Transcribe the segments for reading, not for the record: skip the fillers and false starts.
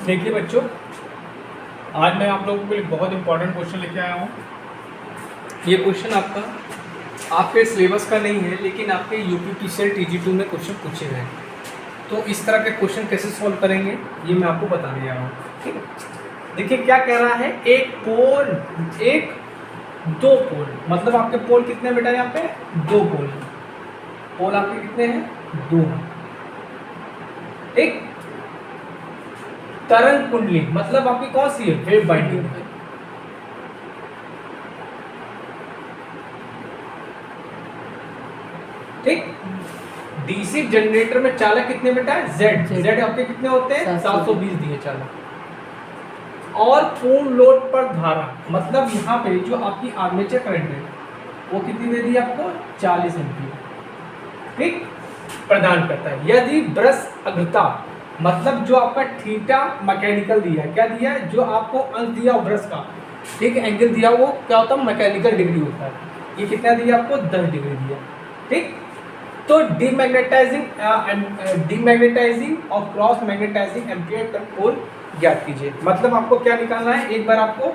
देखिए बच्चों, आज मैं आप लोगों के लिए बहुत इंपॉर्टेंट क्वेश्चन लेके आया हूँ। ये क्वेश्चन आपके सिलेबस का नहीं है, लेकिन आपके यूपीपीसीएल TG2 में क्वेश्चन पूछे गए हैं। तो इस तरह के क्वेश्चन कैसे सॉल्व करेंगे ये मैं आपको बताने जा रहा हूँ। ठीक है, देखिए क्या कह रहा है, दो पोल, मतलब आपके पोल कितने बेटा, यहाँ पे दो पोल आपके कितने हैं, दो हैं। ठीक, तरंग कुंडली मतलब आपकी कौन सी है, वेव बाइंडिंग। ठीक, डीसी जनरेटर में चालक कितने बेटा है, जेड आपके कितने होते हैं, 720 दिए चालक। और पूर्ण लोड पर धारा मतलब यहाँ पे जो आपकी आर्मेचर करंट है वो कितनी दे दी आपको, 40 एम्पीयर। ठीक, प्रदान करता है। यदि ब्रश अग्रता मतलब जो आपका थीटा मैकेनिकल दिया है, क्या दिया है, जो आपको अंक दिया ब्रश का, ठीक, एंगल दिया, वो क्या होता है, मैकेनिकल डिग्री होता है। ये कितना दिया आपको, 10 डिग्री दिया। ठीक, तो डीमैग्नेटाइजिंग और क्रॉस मैग्नेटाइजिंग एम्पीयर टर्न पोल ज्ञात कीजिए। मतलब आपको क्या निकालना है, एक बार आपको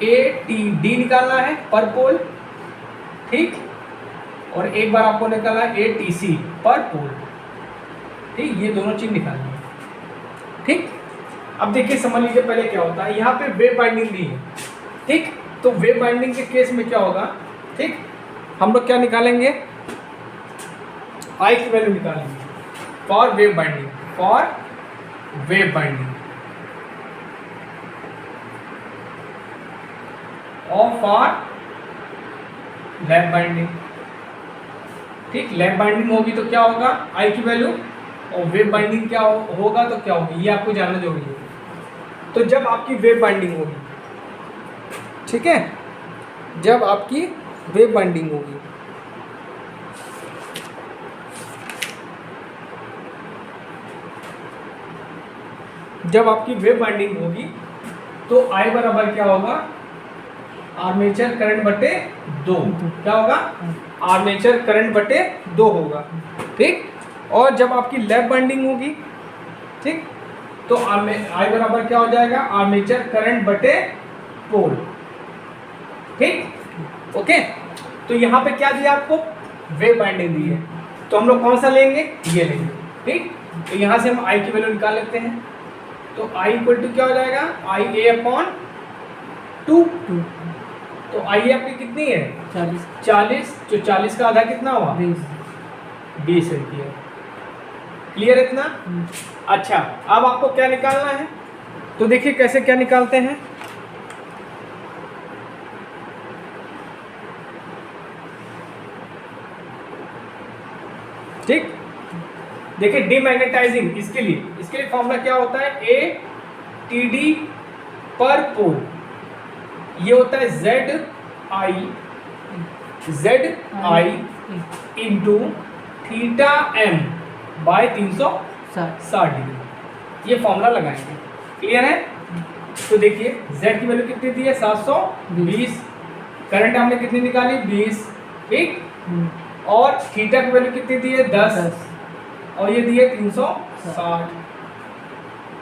ATD निकालना है पर पोल, ठीक, और एक बार आपको निकालना है ATC पर पोल। ठीक, ये दोनों चीज निकालनी है। ठीक, अब देखिए समझ लीजिए पहले क्या होता है, यहाँ पे वेव बाइंडिंग दी है। ठीक, तो वेव बाइंडिंग के केस में क्या होगा, ठीक, हम लोग क्या निकालेंगे, आई की वैल्यू निकालेंगे फॉर वेव बाइंडिंग, और फॉर लैप बाइंडिंग। ठीक, लैप बाइंडिंग होगी तो क्या होगा, आई की वैल्यू, और वेव बाइंडिंग क्या होगा तो क्या होगी, ये आपको जानना जरूरी है। तो जब आपकी वेव बाइंडिंग होगी, ठीक है, जब आपकी वेव बाइंडिंग होगी, जब आपकी वेव बाइंडिंग होगी तो आई बराबर क्या होगा, आर्मेचर करंट बटे 2। क्या होगा, आर्मेचर करंट बटे 2 होगा। ठीक, और जब आपकी लैप बाइंडिंग होगी, ठीक, तो आई बराबर क्या हो जाएगा, आर्मेचर करंट बटे पोल। ठीक, ओके, तो यहाँ पे क्या दिया आपको, वेव बाइंडिंग दी है, तो हम लोग कौन सा लेंगे, ये लेंगे। ठीक, तो यहाँ से हम आई की वैल्यू निकाल लेते हैं। तो I इक्वल टू क्या हो जाएगा, IA/2। तो IA आपकी कितनी है, 40। जो 40 का आधा कितना हुआ, 20 एम्पीयर। क्लियर है इतना। अच्छा, अब आपको क्या निकालना है, तो देखिए कैसे क्या निकालते हैं। ठीक, देखिए डीमैग्नेटाइजिंग, इसके लिए फॉर्मूला क्या होता है, ATD पर पोल, ये होता है ZI into theta m by 360 degree. ये फॉर्मूला लगाएंगे। क्लियर है। तो देखिए Z की वैल्यू कितनी दी है, 720, करंट हमने कितनी निकाली, 20। ठीक, और थीटा की वैल्यू कितनी दी है, 10, और ये दिए 360।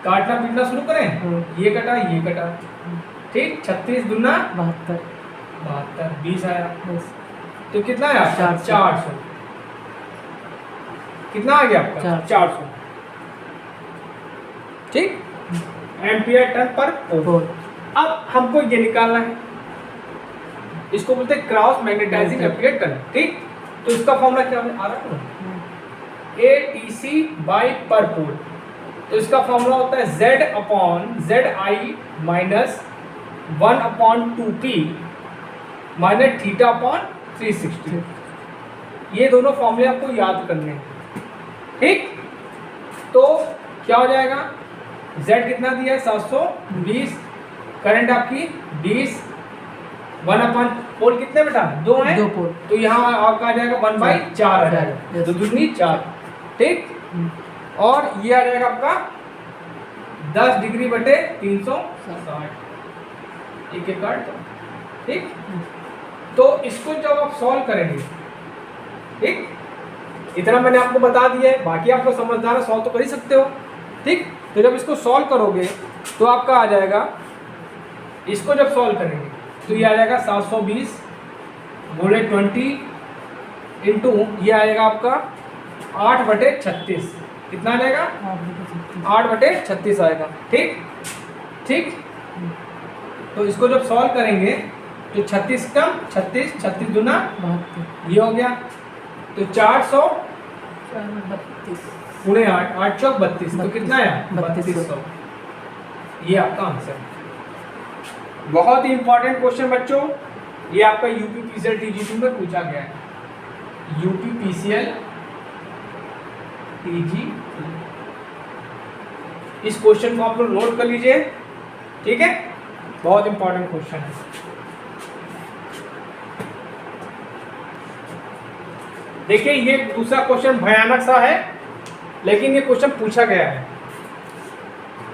काटना पीटना शुरू करें, ये कटा ये कटा। ठीक, 36 दूना 72, 20 आया, तो कितना आया, 400। कितना आ गया आपका, 400। ठीक, एम्पियर टर्न पर पोल। अब हमको ये निकालना है, इसको बोलते हैं क्रॉस मैग्नेटाइजिंग एम्पियर टर्न। ठीक, तो इसका फॉर्मूला क्या आ रहा है, ATC बाई पर पोल। तो इसका फॉर्मूला होता है ZI माइनस 1/2P माइनस θ/360। ये दोनों फॉर्मूले आपको याद करने हैं। ठीक, तो क्या हो जाएगा, Z कितना दिया है, 720, करंट आपकी 20, 1/, पोल कितने बेटा, 2 है, 2 पोल, तो यहाँ आपका आ जाएगा 1/4 आ जाएगा, 2 दूनी 4। ठीक, और ये आ जाएगा आपका 10 डिग्री बटे 360, एक एक काट। ठीक, तो इसको जब आप सॉल्व करेंगे, ठीक, इतना मैंने आपको बता दिया है, बाकी आप लोग समझदार सॉल्व तो कर ही सकते हो। ठीक, तो जब इसको सॉल्व करोगे तो आपका आ जाएगा, इसको जब सॉल्व करेंगे तो ये आ जाएगा 720 गुणे 20 इंटू ये आएगा आपका 8/36। कितना आ जाएगा? 8/36 आएगा। ठीक ठीक। तो इसको जब सॉल्व करेंगे तो 36 कम 36, 36 दूना ये हो गया, तो 400 गुणे 8, 8 चौक 32, तो कितना है? 3200। ये आपका आंसर है। बहुत ही इंपॉर्टेंट क्वेश्चन बच्चों, ये आपका यूपी पीसीएल टीजीटी में पूछा गया है। यूपी पीसीएल टीजी, इस क्वेश्चन को आप लोग नोट कर लीजिए, ठीक है? बहुत इंपॉर्टेंट क्वेश्चन है। देखिए ये दूसरा क्वेश्चन भयानक सा है, लेकिन ये क्वेश्चन पूछा गया है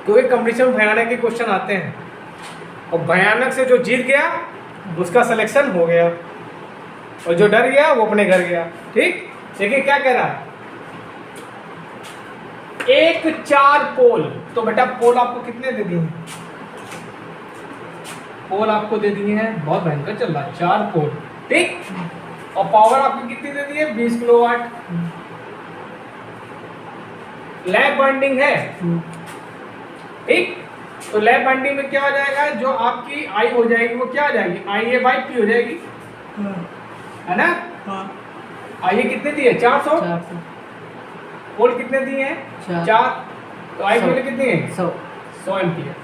क्योंकि कंपटीशन में भयानक के क्वेश्चन आते हैं, और भयानक से जो जीत गया उसका सिलेक्शन हो गया, और जो डर गया वो अपने घर गया। ठीक। देखिए क्या कह रहा है, एक 4 पोल, तो बेटा पोल आपको कितने दे दिए हैं? पोल आपको दे दिए हैं, बहुत भयंकर चल रहा है, 4 पोल। ठीक। और पावर आपको कितनी दे दी है? 20 किलोवाट। लैप बाइंडिंग है। ठीक। तो लैप बाइंडिंग में क्या हो जाएगा, जो आपकी आई हो जाएगी वो क्या हो जाएगी? आई ए बाई पी हो जाएगी, है ना? आई ए कितने दिए? 400। वोल्ट कितने दिए हैं? 4। तो आई वैल्यू कितनी है? 100 एम्पियर।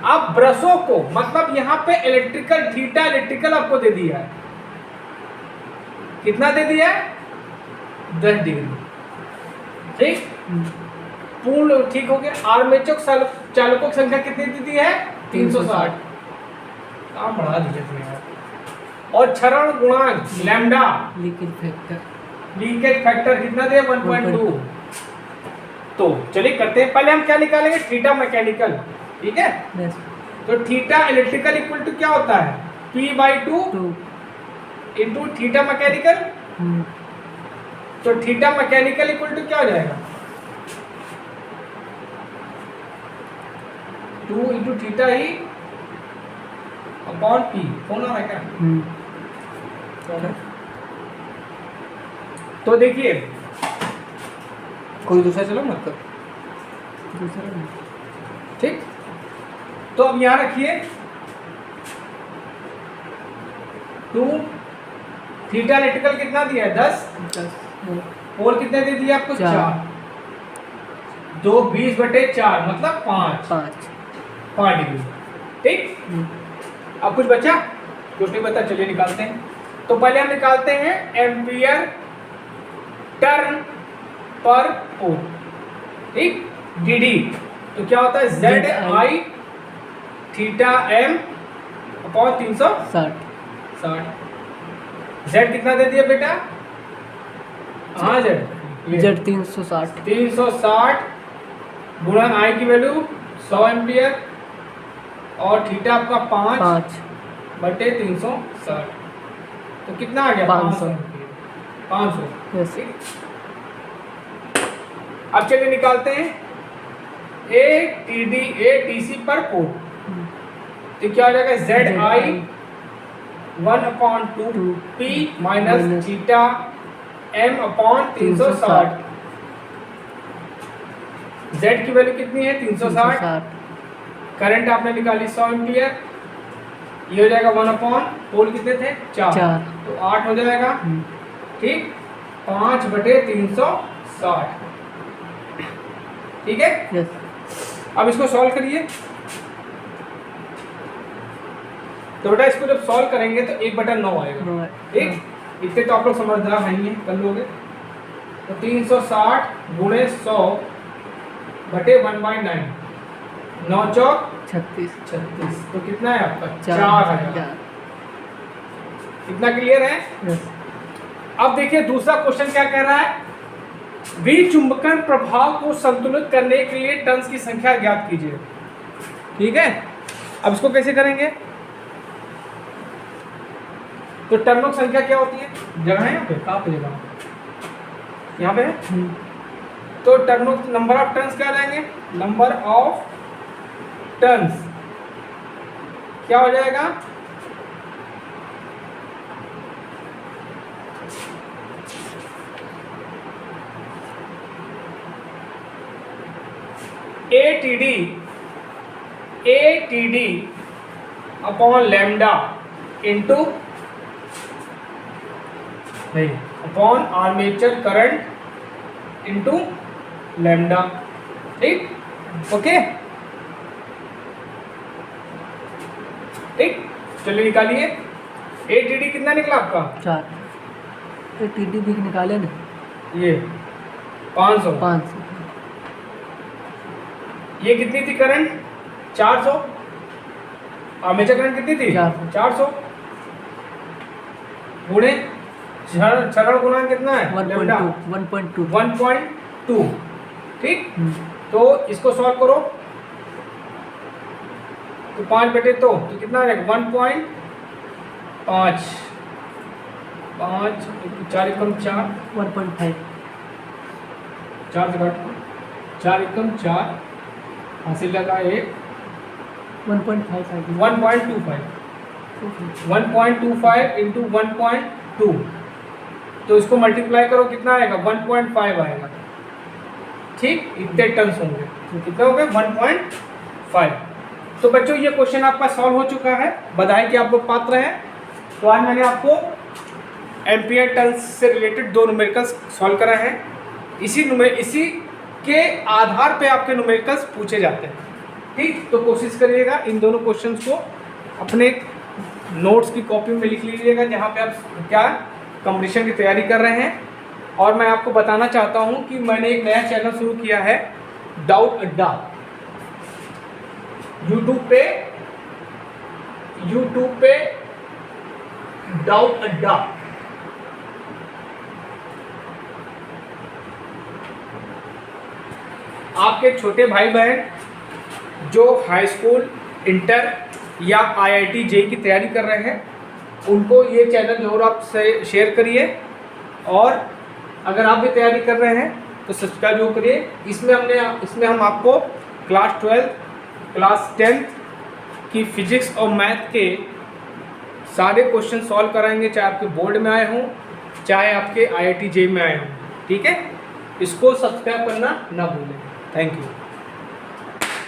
अब ब्रशों को, मतलब यहाँ पे इलेक्ट्रिकल थीटा इलेक्ट्रिकल आपको दे दिया है, कितना दे दिया है? 10 डिग्री। ठीक। पूर्ण ठीक हो गया। आर्मेचर चालकों की संख्या कितनी दी दी है? 360। काम बढ़ा दीजिए इसमें यार। और क्षरण गुणांक लैम्डा, लीकेज फैक्टर कितना दिया? 1.2। तो चलिए करते हैं, पहले हम क्या निकालेंगे? Theta mechanical. ठीक है। तो थीटा इलेक्ट्रिकल इक्वल टू क्या होता है? P/2 into theta mechanical. तो थीटा मैकेनिकल इक्वल टू क्या हो जाएगा? 2 इंटू थीटा ही अपॉन पी। फोन आ रहा है क्या? तो देखिए कोई दूसरा चलो मत करो, दूसरा। ठीक। तो अब यहां रखिए 2 थीटा इलेक्ट्रिकल कितना दिया है? 10। पोल कितने दे दिए आपको? 4। 2 20/4 मतलब 5 डिग्री। ठीक। अब कुछ बचा? कुछ नहीं बता, चलिए निकालते हैं। तो पहले हम निकालते हैं एम्पियर टर्न पर पोल। ठीक। डीडी तो क्या होता है? Z I theta M upon 360। Z कितना दे दिया बेटा? हाँ जेड 360 गुणा आई की वैल्यू 100 एम्पियर, और थीटा आपका 5/360। तो कितना आ गया? 500। अब चलिए निकालते हैं ATC पर पोल। तो क्या हो जाएगा? Z I 1/2 P minus theta M upon 360। Z की वैल्यू कितनी है? 360। करंट आपने निकाली 100 एम्पियर, ये हो जाएगा 1/, पोल कितने थे? 4, तो 8 हो जाएगा। ठीक। 5/360। ठीक है। अब इसको सॉल्व करिए। तो बेटा इसको जब सॉल्व करेंगे तो 1/9 आएगा। ठीक। इतने तो आप लोग समझदार नहीं है, कर लोगे। तो 360 गुणे 100/1/9, 9 चौक 36। तो कितना है आपका? 4000। इतना क्लियर है? अब देखिए दूसरा क्वेश्चन क्या कह रहा है, विचुंबकन प्रभाव को संतुलित करने के लिए टर्न्स की संख्या ज्ञात कीजिए। ठीक है। अब इसको कैसे करेंगे? तो टर्नों की संख्या क्या होती है? जगह है यहाँ पे? कहाँ पे जगह? यहाँ पे है। तो नंबर ऑफ टर्न्स क्या रहेंगे, नंबर ऑफ टर्न्स क्या हो जाएगा, ATD अपॉन लैम्डा इंटू नहीं upon armature current into lambda. ठीक, ओके ठीक, चलिए निकालिए। ATD कितना निकला आपका, 4। ATD भी निकाले ना, ये 500। 500। ये कितनी थी करंट, 400। आर्मेचर करंट कितनी थी, 400 गुणे सरल गुणांक कितना है, 1.2। ठीक, तो इसको सॉल्व करो तो 5 बटे तो कितना है 1.5, 5 4 एकम 4, 1.5। 4 से काट 4 एकम 4 हासिल लगा 1 1.5 1.25 इंटू 1.2, तो इसको मल्टीप्लाई करो कितना आएगा 1.5 आएगा। ठीक, इतने टन्स होंगे, कितने हो गए 1.5। तो बच्चों ये क्वेश्चन आपका सॉल्व हो चुका है, बधाई कि आप लोग पात्र हैं। तो आज मैंने आपको एम्पियर टर्न्स से रिलेटेड 2 न्यूमेरिकल्स सॉल्व करा है। इसी के आधार पे आपके न्यूमेरिकल्स पूछे जाते हैं। ठीक, तो कोशिश करिएगा इन दोनों क्वेश्चंस को अपने नोट्स की कॉपी में लिख लीजिएगा जहाँ पे आप क्या कंपटीशन की तैयारी कर रहे हैं। और मैं आपको बताना चाहता हूँ कि मैंने एक नया चैनल शुरू किया है, डाउट अड्डा। यूट्यूब पे डाउट अड्डा। आपके छोटे भाई बहन जो हाई स्कूल, इंटर या IIT JEE की तैयारी कर रहे हैं उनको ये चैनल जरूर आप शेयर करिए। और अगर आप भी तैयारी कर रहे हैं तो सब्सक्राइब जरूर करिए। इसमें हम आपको क्लास 12, क्लास 10 की फिजिक्स और मैथ के सारे क्वेश्चन सॉल्व कराएंगे, चाहे आपके बोर्ड में आए हों चाहे आपके IIT JEE में आए हों। ठीक है, इसको सब्सक्राइब करना ना भूलें। Thank you.